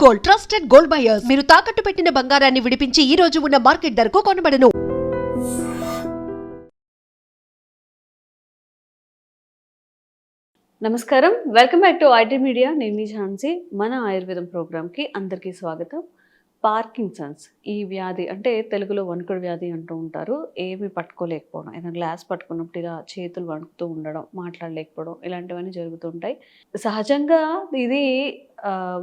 Gold, trusted gold buyers. మీరు తాకట్టు పెట్టిన బంగారాన్ని విడిపించి ఈ రోజు ఉన్న మార్కెట్ ధరకు కొనబడను. నమస్కారం, welcome back to IT media. నేను మీ ఝాన్సీ. మన ఆయుర్వేదం ప్రోగ్రామ్కి అందరికీ స్వాగతం. పార్కిన్సన్స్ ఈ వ్యాధి అంటే తెలుగులో వణుకుడు వ్యాధి అంటూ ఉంటారు. ఏమి పట్టుకోలేకపోవడం, ఏదైనా గ్లాస్ పట్టుకున్నప్పుడు ఇలా చేతులు వణుకుతూ ఉండడం, మాట్లాడలేకపోవడం, ఇలాంటివన్నీ జరుగుతుంటాయి. సహజంగా ఇది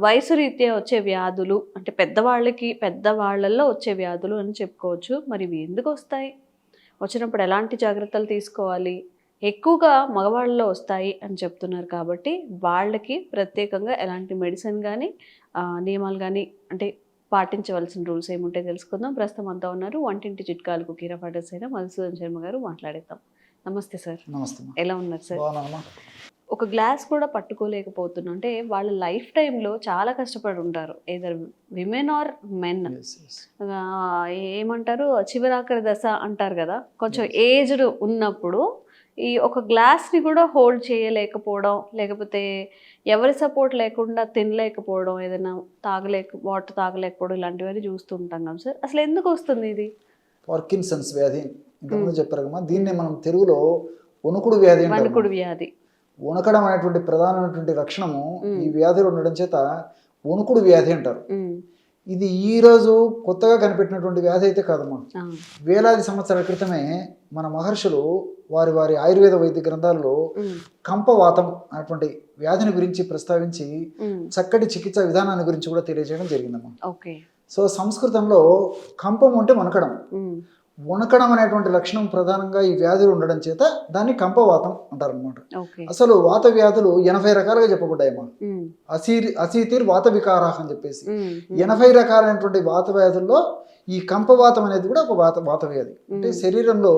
వయసు రీత్యా వచ్చే వ్యాధులు, అంటే పెద్దవాళ్ళల్లో వచ్చే వ్యాధులు అని చెప్పుకోవచ్చు. మరి ఇవి ఎందుకు వస్తాయి, వచ్చినప్పుడు ఎలాంటి జాగ్రత్తలు తీసుకోవాలి, ఎక్కువగా మగవాళ్ళలో వస్తాయి అని చెప్తున్నారు. కాబట్టి వాళ్ళకి ప్రత్యేకంగా ఎలాంటి మెడిసిన్ కానీ నియమాలు కానీ అంటే పాటించవలసిన రూల్స్ ఏముంటాయి తెలుసుకుందాం. ప్రస్తుతం అంతా ఉన్నారు వంటింటి చిట్కాలకు కీరపాటస్ అయిన మధుసూదన్ శర్మ గారు. మాట్లాడేద్దాం. నమస్తే సార్. నమస్తే. ఎలా ఉన్నారు సార్? ఒక గ్లాస్ కూడా పట్టుకోలేకపోతున్నా అంటే వాళ్ళ లైఫ్ టైంలో చాలా కష్టపడి ఉంటారు. Either women or men. ఏమంటారు, చివరాఖరి దశ అంటారు కదా, కొంచెం ఏజ్డ్ ఉన్నప్పుడు ఈ ఒక గ్లాస్ని కూడా హోల్డ్ చేయలేకపోవడం, లేకపోతే ఎవరి సపోర్ట్ లేకుండా తినలేకపోవడం, ఏదైనా వాటర్ తాగలేకపోవడం, ఇలాంటివన్నీ చూస్తూ ఉంటాం కదా సార్. అసలు ఎందుకు వస్తుంది ఇది? పార్కిన్సన్స్ వ్యాధి ఇంతకుముందు చెప్పారు కదా, దీన్ని మనం తెలుగులో వణుకుడు వ్యాధి అంటారు. వణుకుడు వ్యాధి. వణకడం అనేటువంటి ప్రధానమైనటువంటి లక్షణము ఈ వ్యాధిలో ఉండడం చేత వణుకుడు వ్యాధి అంటారు. ఇది ఈ రోజు కొత్తగా కనిపెట్టినటువంటి వ్యాధి అయితే కాదమ్మా. వేలాది సంవత్సరాల క్రితమే మన మహర్షులు వారి ఆయుర్వేద వైద్య గ్రంథాల్లో కంపవాతం అనేటువంటి వ్యాధిని గురించి ప్రస్తావించి చక్కటి చికిత్సా విధానాన్ని గురించి కూడా తెలియజేయడం జరిగిందమ్మా. సో సంస్కృతంలో కంపం అంటే వణకడం. వణకడం అనేటువంటి లక్షణం ప్రధానంగా ఈ వ్యాధులు ఉండడం చేత దాన్ని కంపవాతం అంటారు అనమాట. అసలు వాత వ్యాధులు 80 రకాలుగా చెప్పబడ్డాయమ్మా. అసీతిర్ వాత వికారా అని చెప్పేసి 80 రకాలైనటువంటి వాత వ్యాధుల్లో ఈ కంపవాతం అనేది కూడా ఒక వాత వ్యాధి. అంటే శరీరంలో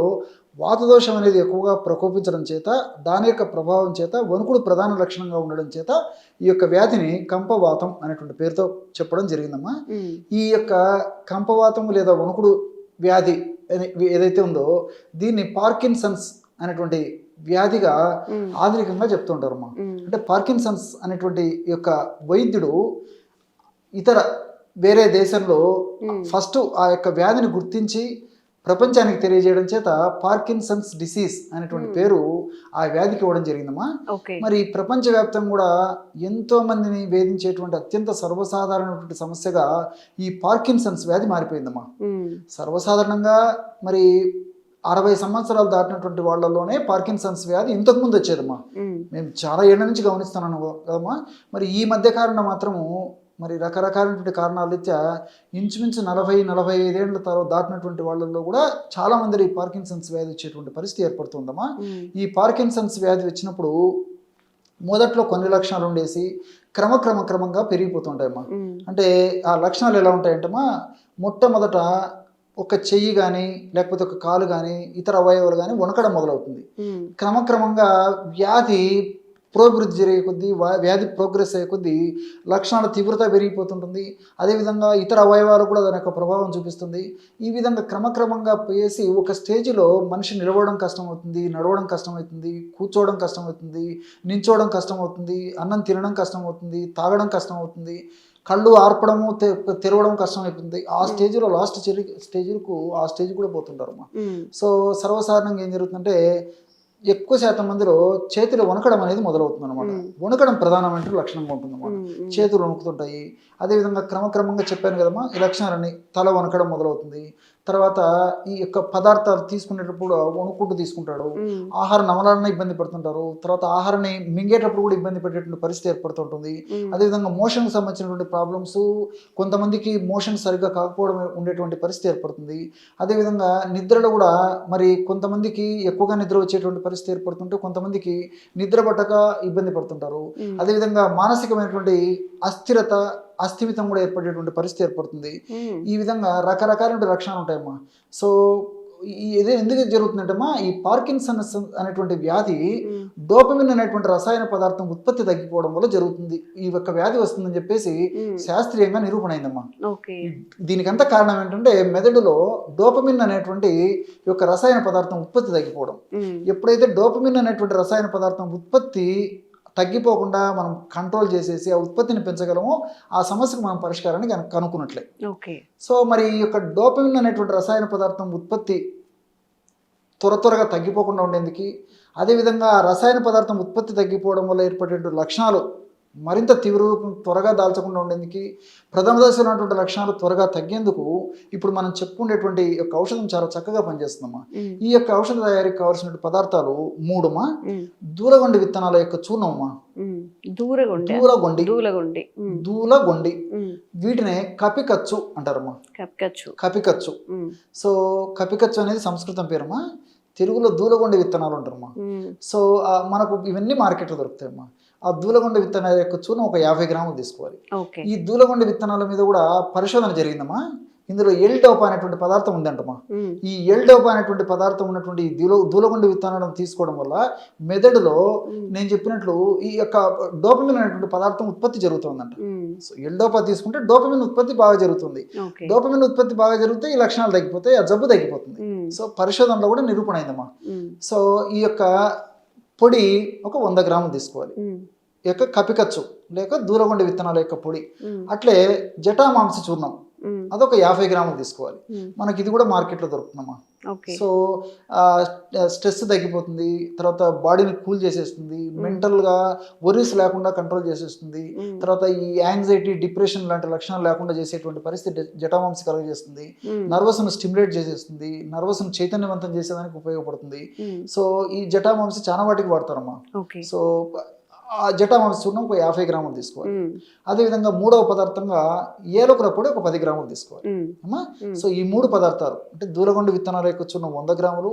వాతదోషం అనేది ఎక్కువగా ప్రకోపించడం చేత, దాని యొక్క ప్రభావం చేత వణుకుడు ప్రధాన లక్షణంగా ఉండడం చేత ఈ యొక్క వ్యాధిని కంపవాతం అనేటువంటి పేరుతో చెప్పడం జరిగిందమ్మా. ఈ యొక్క కంపవాతం లేదా వణుకుడు వ్యాధి ఏదైతే ఉందో దీన్ని పార్కిన్సన్స్ అనేటువంటి వ్యాధిగా ఆధునికంగా చెప్తుంటారమ్మా. అంటే పార్కిన్సన్స్ అనేటువంటి యొక్క వైద్యుడు వేరే దేశంలో ఫస్ట్ ఆ యొక్క వ్యాధిని గుర్తించి ప్రపంచానికి తెలియజేయడం చేత పార్కిన్సన్స్ డిసీజ్ అనేటువంటి పేరు ఆ వ్యాధికి ఇవ్వడం జరిగిందమ్మా. మరి ప్రపంచవ్యాప్తంగా కూడా ఎంతో మందిని వేధించేటువంటి అత్యంత సర్వసాధారణమైనటువంటి సమస్యగా ఈ పార్కిన్సన్స్ వ్యాధి మారిపోయిందమ్మా. సర్వసాధారణంగా మరి 60 సంవత్సరాలు దాటినటువంటి వాళ్ళలోనే పార్కిన్సన్స్ వ్యాధి ఇంతకుముందు వచ్చేదమ్మా. మేము చాలా ఏళ్ళ నుంచి గమనిస్తున్నాను కదమ్మా. మరి ఈ మధ్య కాలంలో మాత్రము మరి రకరకాలైనటువంటి కారణాల రీత్యా ఇంచుమించు 40-45 ఏళ్ళ తర్వాత దాటినటువంటి వాళ్ళల్లో కూడా చాలా మంది ఈ పార్కిన్సన్స్ వ్యాధి వచ్చేటువంటి పరిస్థితి ఏర్పడుతుందమ్మా. ఈ పార్కిన్సన్స్ వ్యాధి వచ్చినప్పుడు మొదట్లో కొన్ని లక్షణాలు ఉండేసి క్రమంగా పెరిగిపోతుంటాయమ్మా. అంటే ఆ లక్షణాలు ఎలా ఉంటాయంటమ్మా, మొట్టమొదట ఒక చెయ్యి కానీ లేకపోతే ఒక కాలు కానీ ఇతర అవయవాలు కానీ వణకడం మొదలవుతుంది. క్రమంగా వ్యాధి ప్రోభివృద్ధి జరిగే కొద్దీ, వ్యాధి ప్రోగ్రెస్ అయ్యే కొద్దీ లక్షణాల తీవ్రత పెరిగిపోతుంటుంది. అదేవిధంగా ఇతర అవయవాలు కూడా దాని యొక్క ప్రభావం చూపిస్తుంది. ఈ విధంగా క్రమంగా పోయేసి ఒక స్టేజ్లో మనిషి నిలవడం కష్టమవుతుంది, నడవడం కష్టమవుతుంది, కూర్చోవడం కష్టమవుతుంది, నించోవడం కష్టమవుతుంది, అన్నం తినడం కష్టమవుతుంది, తాగడం కష్టమవుతుంది, కళ్ళు ఆర్పడము తెరవడం కష్టమైపోతుంది. ఆ స్టేజ్లో లాస్ట్ స్టేజ్ కూడా పోతుంటారు అమ్మా. సో సర్వసాధారణంగా ఏం జరుగుతుందంటే ఎక్కువ శాతం మందిలో చేతులు వణకడం అనేది మొదలవుతుంది అనమాట. వణకడం ప్రధానమైన లక్షణంగా ఉంటుంది అన్నమాట. చేతులు వణుకుతుంటాయి. అదేవిధంగా క్రమంగా చెప్పాను కదమ్మా, ఈ లక్షణాలన్నీ తల వణకడం మొదలవుతుంది. తర్వాత ఈ యొక్క పదార్థాలు తీసుకునేటప్పుడు వణుకుంటూ తీసుకుంటాడు. ఆహార నమలాలన్నా ఇబ్బంది పడుతుంటారు. తర్వాత ఆహారాన్ని మింగేటప్పుడు కూడా ఇబ్బంది పెట్టేటువంటి పరిస్థితి ఏర్పడుతుంటుంది. అదేవిధంగా మోషన్కి సంబంధించినటువంటి ప్రాబ్లమ్స్, కొంతమందికి మోషన్ సరిగ్గా కాకపోవడం ఉండేటువంటి పరిస్థితి ఏర్పడుతుంది. అదేవిధంగా నిద్రలో కూడా మరి కొంతమందికి ఎక్కువగా నిద్ర వచ్చేటువంటి పరిస్థితి ఏర్పడుతుంటే కొంతమందికి నిద్ర పట్టక ఇబ్బంది పడుతుంటారు. అదేవిధంగా మానసికమైనటువంటి అస్థిమితం కూడా ఏర్పడేటువంటి పరిస్థితి ఏర్పడుతుంది. ఈ విధంగా రకరకాల లక్షణాలు ఉంటాయమ్మా. సో ఇదే ఎందుకు జరుగుతుందంటమ్మా, ఈ పార్కిన్సన్స్ అనేటువంటి వ్యాధి డోపమిన్ అనేటువంటి రసాయన పదార్థం ఉత్పత్తి తగ్గిపోవడం వల్ల జరుగుతుంది. ఈ యొక్క వ్యాధి వస్తుందని చెప్పేసి శాస్త్రీయంగా నిరూపణ అయిందమ్మా. దీనికంతా కారణం ఏంటంటే మెదడులో డోపమిన్ అనేటువంటి యొక్క రసాయన పదార్థం ఉత్పత్తి తగ్గిపోవడం. ఎప్పుడైతే డోపమిన్ అనేటువంటి రసాయన పదార్థం ఉత్పత్తి తగ్గిపోకుండా మనం కంట్రోల్ చేసేసి ఆ ఉత్పత్తిని పెంచగలమో ఆ సమస్యకు మనం పరిష్కారాన్ని కనుక్కున్నట్లే. ఓకే. సో మరి ఈ యొక్క డోపమిన్ అనేటువంటి రసాయన పదార్థం ఉత్పత్తి త్వరగా తగ్గిపోకుండా ఉండేందుకు, అదేవిధంగా ఆ రసాయన పదార్థం ఉత్పత్తి తగ్గిపోవడం వల్ల ఏర్పడేటువంటి లక్షణాలు మరింత తీవ్ర రూపం త్వరగా దాల్చకుండా ఉండేందుకు, ప్రథమ దశలో ఉన్నటువంటి లక్షణాలు త్వరగా తగ్గేందుకు ఇప్పుడు మనం చెప్పుకునేటువంటి యొక్క ఔషధం చాలా చక్కగా పనిచేస్తుందమ్మా. ఈ యొక్క ఔషధ తయారీకి కావాల్సిన పదార్థాలు 3 దూలగొండి విత్తనాల యొక్క చూర్ణమమ్మా. దూలగొండి వీటినే కపికచ్చు అంటారమ్మా. కపికచ్చు. సో కపికచ్చు అనేది సంస్కృతం పేరమ్మా, తెలుగులో దూలగొండి విత్తనాలు అంటారమ్మా. సో మనకు ఇవన్నీ మార్కెట్లో దొరుకుతాయమ్మా. ఆ దూలగొండ విత్తనాల యొక్క చూర్ణం ఒక 50 గ్రాములు తీసుకోవాలి. ఈ దూలగొండ విత్తనాల మీద కూడా పరిశోధన జరిగిందమ్మా. ఇందులో ఎల్-డోపా అనేటువంటి పదార్థం ఉందంటమ్మా. ఈ ఎల్-డోపా అనేటువంటి పదార్థం ఉన్నటువంటి దూలగొండ విత్తనాలను తీసుకోవడం వల్ల మెదడులో నేను చెప్పినట్లు ఈ యొక్క డోపమిన్ అనేటువంటి పదార్థం ఉత్పత్తి జరుగుతుందంట. సో ఎల్-డోపా తీసుకుంటే డోపమిన్ ఉత్పత్తి బాగా జరుగుతుంది. డోపమిన్ ఉత్పత్తి బాగా జరిగితే ఈ లక్షణాలు తగ్గిపోతాయి, ఆ జబ్బు తగ్గిపోతుంది. సో పరిశోధనలో కూడా నిరూపణ అయిందమ్మా. సో ఈ యొక్క పొడి ఒక 100 గ్రాములు తీసుకోవాలి. ఈ యొక్క కపికచ్చు లేక దూలగొండ విత్తనాల యొక్క పొడి. అట్లే జటామాంస చూర్ణం అదొక 50 గ్రాములు తీసుకోవాలి. మనకి ఇది కూడా మార్కెట్లో దొరుకుతుందమ్మా. సో స్ట్రెస్ తగ్గిపోతుంది, తర్వాత బాడీని కూల్ చేసేస్తుంది, మెంటల్గా వరీస్ లేకుండా కంట్రోల్ చేసేస్తుంది, తర్వాత ఈ యాంగ్జైటీ డిప్రెషన్ లాంటి లక్షణాలు లేకుండా చేసేటువంటి పరిస్థితి జటామాంస కలుగజేస్తుంది, నర్వస్ను స్టిమ్యులేట్ చేసేస్తుంది, నర్వస్ను చైతన్యవంతం చేసేదానికి ఉపయోగపడుతుంది. సో ఈ జటామాంస చాలా వాటికి వాడతారమ్మా. సో ఆ జటామాంస చూర్ణం ఒక 50 గ్రాములు తీసుకోవాలి. అదేవిధంగా 3వ పదార్థంగా ఏలకుల పొడి ఒక 10 గ్రాములు తీసుకోవాలి అమ్మా. సో ఈ 3 పదార్థాలు అంటే దూలగొండ విత్తనాల యొక్క చూర్ణం 100 గ్రాములు,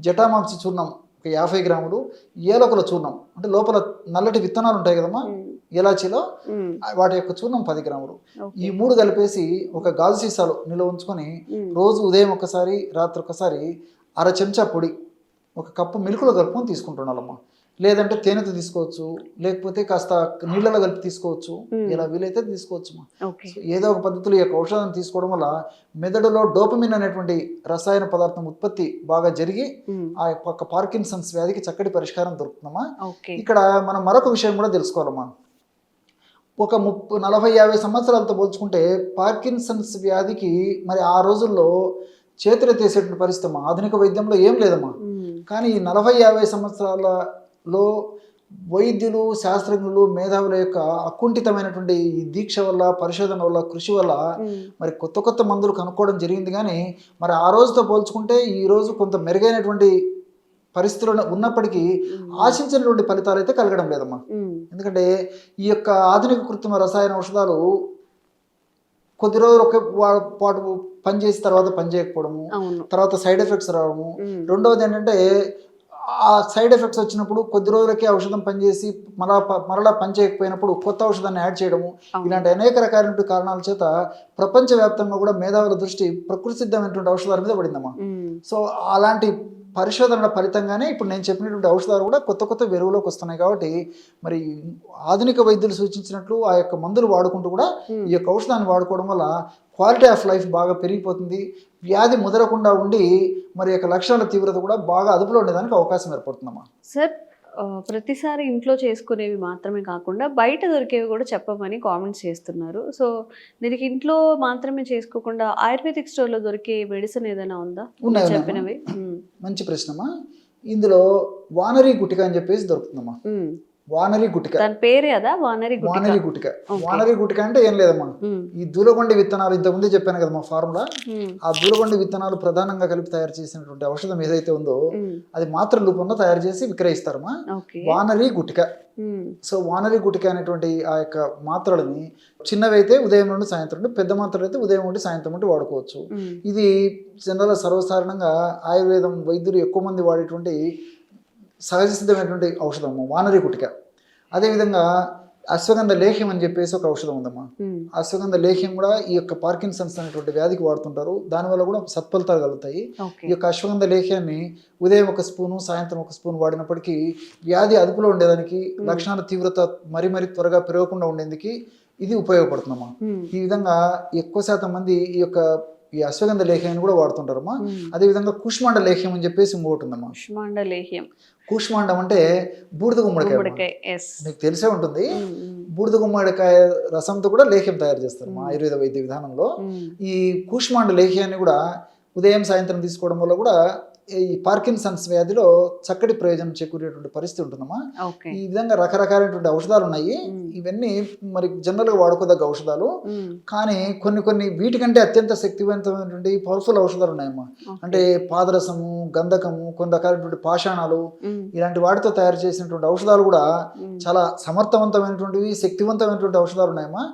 జటామాంస చూర్ణం ఒక 50 గ్రాములు, ఏలకుల చూర్ణం అంటే లోపల నల్లటి విత్తనాలు ఉంటాయి కదమ్మా ఎలాచీలో, వాటి యొక్క చూర్ణం 10 గ్రాములు. ఈ 3 కలిపేసి ఒక గాజు సీసాలో నిల్వ ఉంచుకొని రోజు ఉదయం ఒకసారి రాత్రి ఒకసారి 1/2 చెంచా పొడి ఒక కప్పు మిల్క్లో కలుపుకొని తీసుకుంటున్నామమ్మా. లేదంటే తేనెతో తీసుకోవచ్చు, లేకపోతే కాస్త నీళ్ళలో కలిపి తీసుకోవచ్చు, ఇలా వీలైతే తీసుకోవచ్చు. ఏదో ఒక పద్ధతిలో ఈ యొక్క ఔషధాన్ని తీసుకోవడం వల్ల మెదడులో డోపమిన్ అనేటువంటి రసాయన పదార్థం ఉత్పత్తి బాగా జరిగి ఆ యొక్క పార్కిన్సన్స్ వ్యాధికి చక్కటి పరిష్కారం దొరుకుతుందమ్మా. ఇక్కడ మనం మరొక విషయం కూడా తెలుసుకోవాలమ్మా. ఒక 40-50 సంవత్సరాలతో పోల్చుకుంటే పార్కిన్సన్స్ వ్యాధికి మరి ఆ రోజుల్లో చేతులెత్తేసేటువంటి పరిస్థితి ఆధునిక వైద్యంలో ఏం లేదమ్మా. కానీ ఈ 40-50 సంవత్సరాలలో వైద్యులు, శాస్త్రజ్ఞులు, మేధావుల యొక్క అకుంఠితమైనటువంటి ఈ దీక్ష వల్ల, పరిశోధన వల్ల, కృషి వల్ల మరి కొత్త మందులు కనుక్కోవడం జరిగింది. కానీ మరి ఆ రోజుతో పోల్చుకుంటే ఈ రోజు కొంత మెరుగైనటువంటి పరిస్థితులు ఉన్నప్పటికీ ఆశించినటువంటి ఫలితాలు అయితే కలగడం లేదమ్మా. ఎందుకంటే ఈ యొక్క ఆధునిక కృత్రిమ రసాయన ఔషధాలు కొద్ది రోజులు ఒక పాటు పనిచేసి తర్వాత పనిచేయకపోవడము, తర్వాత సైడ్ ఎఫెక్ట్స్ రావడము. రెండవది ఏంటంటే ఆ సైడ్ ఎఫెక్ట్స్ వచ్చినప్పుడు కొద్ది రోజులకే ఔషధం పనిచేసి మరలా పనిచేయకపోయినప్పుడు కొత్త ఔషధాన్ని యాడ్ చేయడము, ఇలాంటి అనేక రకాలైనటువంటి కారణాల చేత ప్రపంచవ్యాప్తంగా కూడా మేధావుల దృష్టి ప్రకృతి సిద్ధమైనటువంటి ఔషధాల మీద పడిందమ్మా. సో అలాంటి పరిశోధనల ఫలితంగానే ఇప్పుడు నేను చెప్పినటువంటి ఔషధాలు కూడా కొత్త వెలుగులోకి వస్తున్నాయి. కాబట్టి మరి ఆధునిక వైద్యులు సూచించినట్లు ఆ యొక్క మందులు వాడుకుంటూ కూడా ఈ యొక్క ఔషధాన్ని వాడుకోవడం వల్ల క్వాలిటీ ఆఫ్ లైఫ్ బాగా పెరిగిపోతుంది. వ్యాధి ముదరకుండా ఉండి మరి యొక్క లక్షణాల తీవ్రత కూడా బాగా అదుపులో ఉండేదానికి అవకాశం ఏర్పడుతుందమ్మా. సార్, ప్రతిసారి ఇంట్లో చేసుకునేవి మాత్రమే కాకుండా బయట దొరికేవి కూడా చెప్పమని కామెంట్స్ చేస్తున్నారు. సో దీనికి ఇంట్లో మాత్రమే చేసుకోకుండా ఆయుర్వేదిక్ స్టోర్లో దొరికే మెడిసిన్ ఏదైనా ఉందా చెప్పినవి? మంచి ప్రశ్నమ్మా. ఇందులో వానరీ గుటిక అని చెప్పేసి దొరుకుతుందమ్మా. వానరీ గుటిక దాని పేరే అదా? వానరీ గుటిక. వానరీ గుటిక అంటే ఏం లేదమ్మా, ఈ దూలగొండి విత్తనాలు ఇంతకుముందే చెప్పాను కదమ్మా ఫార్ములా. ఆ దూలగొండి విత్తనాలు ప్రధానంగా కలిపి తయారు చేసినటువంటి ఔషధం ఏదైతే ఉందో అది మాత్ర రూపంలో తయారు చేసి విక్రయిస్తారమ్మా. వానరీ గుటిక. సో వానరీ గుటిక అనేటువంటి ఆ యొక్క మాత్రలని చిన్నవి అయితే ఉదయం నుండి సాయంత్రం నుండి, పెద్ద మాత్రలు అయితే ఉదయం నుండి సాయంత్రం నుండి వాడుకోవచ్చు. ఇది జనరల్గా సర్వసాధారణంగా ఆయుర్వేదం వైద్యులు ఎక్కువ మంది వాడేటువంటి సహజ సిద్ధమైనటువంటి ఔషధము వానరీ గుటిక. అదేవిధంగా అశ్వగంధ లేహ్యం అని చెప్పేసి ఒక ఔషధం ఉందమ్మా. అశ్వగంధ లేహ్యం కూడా ఈ యొక్క పార్కిన్సన్స్ అనేటువంటి వ్యాధికి వాడుతుంటారు. దానివల్ల కూడా సత్ఫలితాలు కలుగుతాయి. ఈ యొక్క అశ్వగంధ లేహ్యాన్ని ఉదయం 1 స్పూను, సాయంత్రం 1 స్పూన్ వాడినప్పటికీ వ్యాధి అదుపులో ఉండేదానికి, లక్షణాల తీవ్రత మరి త్వరగా పెరగకుండా ఉండేందుకు ఇది ఉపయోగపడుతుందమ్మా. ఈ విధంగా ఎక్కువ శాతం మంది ఈ యొక్క ఈ అశ్వగంధ లేహ్యాన్ని కూడా వాడుతుంటారమ్మా. అదేవిధంగా కూష్మాండ లేహ్యం అని చెప్పేసి ఇంకోటి ఉందమ్మా. కుష్మాండ లేహ్యం. కూష్మాండం అంటే బూడిద గుమ్మడికాయ, మీకు తెలిసే ఉంటుంది. బూడిద గుమ్మడికాయ రసంతో కూడా లేహ్యం తయారు చేస్తారు మా ఆయుర్వేద వైద్య విధానంలో. ఈ కూష్మాండ లేహ్యాన్ని కూడా ఉదయం సాయంత్రం తీసుకోవడం వల్ల కూడా ఈ పార్కిన్సన్స్ వ్యాధిలో చక్కటి ప్రయోజనం చేకూరేటువంటి పరిస్థితి ఉంటుందమ్మా. ఈ విధంగా రకరకాలైనటువంటి ఔషధాలు ఉన్నాయి. ఇవన్నీ మరి జనరల్గా వాడుకోదగ్గ ఔషధాలు, కానీ కొన్ని వీటికంటే అత్యంత శక్తివంతమైనటువంటి పవర్ఫుల్ ఔషధాలు ఉన్నాయమ్మా. అంటే పాదరసము, గంధకము, కొన్ని రకాలైనటువంటి పాషాణాలు, ఇలాంటి వాటితో తయారు చేసినటువంటి ఔషధాలు కూడా చాలా సమర్థవంతమైనటువంటివి, శక్తివంతమైనటువంటి ఔషధాలు ఉన్నాయమ్మా.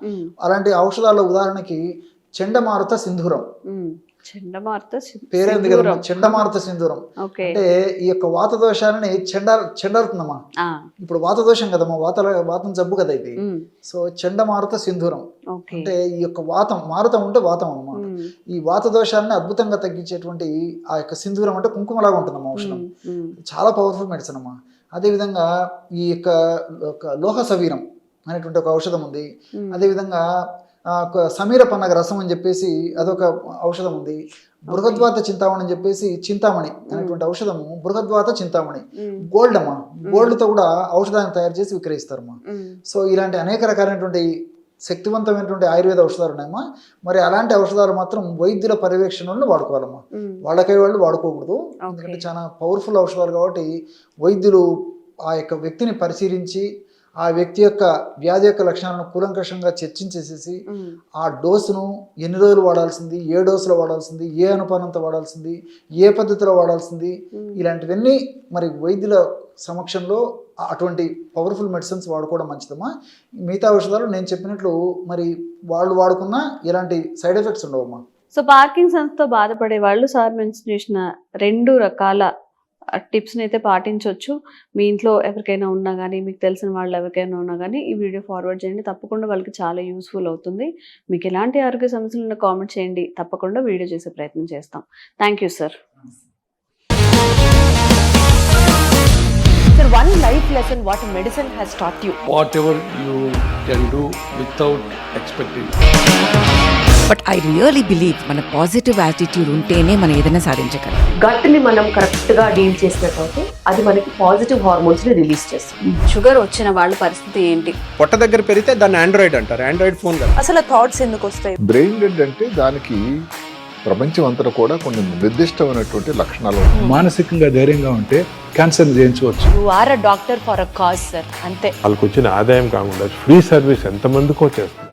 అలాంటి ఔషధాల ఉదాహరణకి చండమారుత సింధూరం. పేరేంది కదా, చండమారుత సింధూరం. అంటే ఈ యొక్క వాత దోషాలని చెండారుతుందమ్మా. ఇప్పుడు వాత దోషం కదమ్మా, వాతం జబ్బు కదా ఇది. సో చండమారుత సింధూరం అంటే ఈ యొక్క వాతం, మారుతం ఉంటే వాతం అమ్మా. ఈ వాత దోషాలని అద్భుతంగా తగ్గించేటువంటి ఆ యొక్క సింధూరం అంటే కుంకుమలాగా ఉంటుందమ్మా ఔషధం. చాలా పవర్ఫుల్ మెడిసిన్ అమ్మా. అదేవిధంగా ఈ యొక్క లోహ సవీరం అనేటువంటి ఒక ఔషధం ఉంది. అదేవిధంగా సమీర పన్నగ రసం అని చెప్పేసి అదొక ఔషధం ఉంది. బృహద్వాత చింతామణి అని చెప్పేసి చింతామణి అనేటువంటి ఔషధము, బృహద్వాత చింతామణి. గోల్డ్ అమ్మా, గోల్డ్తో కూడా ఔషధాన్ని తయారు చేసి విక్రయిస్తారమ్మా. సో ఇలాంటి అనేక రకాలైనటువంటి శక్తివంతమైనటువంటి ఆయుర్వేద ఔషధాలు ఉన్నాయమ్మా. మరి అలాంటి ఔషధాలు మాత్రం వైద్యుల పర్యవేక్షణలో వాడుకోవాలమ్మా. వాళ్ళకై వాళ్ళు వాడుకోకూడదు, ఎందుకంటే చాలా పవర్ఫుల్ ఔషధాలు కాబట్టి వైద్యులు ఆ యొక్క వ్యక్తిని పరిశీలించి ఆ వ్యక్తి యొక్క వ్యాధి యొక్క లక్షణాలను కూలంకషంగా చర్చించేసేసి ఆ డోసును ఎన్ని రోజులు వాడాల్సింది, ఏ డోసులో వాడాల్సింది, ఏ అనుపానంతో వాడాల్సింది, ఏ పద్ధతిలో వాడాల్సింది, ఇలాంటివన్నీ మరి వైద్యుల సమక్షంలో అటువంటి పవర్ఫుల్ మెడిసిన్స్ వాడుకోవడం మంచిదమ్మా. మిగతా ఔషధాలు నేను చెప్పినట్లు మరి వాళ్ళు వాడుకున్నా ఎలాంటి సైడ్ ఎఫెక్ట్స్ ఉండవమ్మా. సో పార్కిన్సన్స్తో బాధపడే వాళ్ళు సార్ మెన్షన్ చేసిన 2 రకాల టిప్స్ని అయితే పాటించవచ్చు. మీ ఇంట్లో ఎవరికైనా ఉన్నా కానీ, మీకు తెలిసిన వాళ్ళు ఎవరికైనా ఉన్నా కానీ ఈ వీడియో ఫార్వర్డ్ చేయండి. తప్పకుండా వాళ్ళకి చాలా యూస్ఫుల్ అవుతుంది. మీకు ఎలాంటి ఆరోగ్య సమస్యలు ఉన్నా కామెంట్ చేయండి, తప్పకుండా వీడియో చేసే ప్రయత్నం చేస్తాం. Thank you sir. Sir, one life lesson what medicine has taught you. Whatever you can do without expecting. But I really believe మన పాజిటివ్ యాటిట్యూడ్ ఉంటేనే మనం ఏదైనా సాధించగలం. గట్ని మనం కరెక్ట్గా డీల్ చేసినట్లయితే అది మనకి పాజిటివ్ హార్మోన్స్ని రిలీజ్ చేస్తుంది. షుగర్ వచ్చిన వాళ్ళ పరిస్థితి ఏంటి? పొట్ట దగ్గర పెరిగితే దాన్ని ఆండ్రాయిడ్ అంటారు, ఆండ్రాయిడ్ ఫోన్ కదా. అసలు థాట్స్ ఎందుకు వస్తాయి? బ్రెయిన్ డెడ్ అంటే దానికి ప్రపంచం అంతా కూడా కొన్ని నిర్దిష్టమైనటువంటి లక్షణాలు ఉన్నాయి. మానసికంగా ధైర్యంగా ఉంటే క్యాన్సర్ జయించవచ్చు. You are a doctor for a cause, sir. అంతే. వాళ్ళకి వచ్చిన ఆదాయం కాకుండా ఫ్రీ సర్వీస్ ఎంతమందికో చేస్తారు.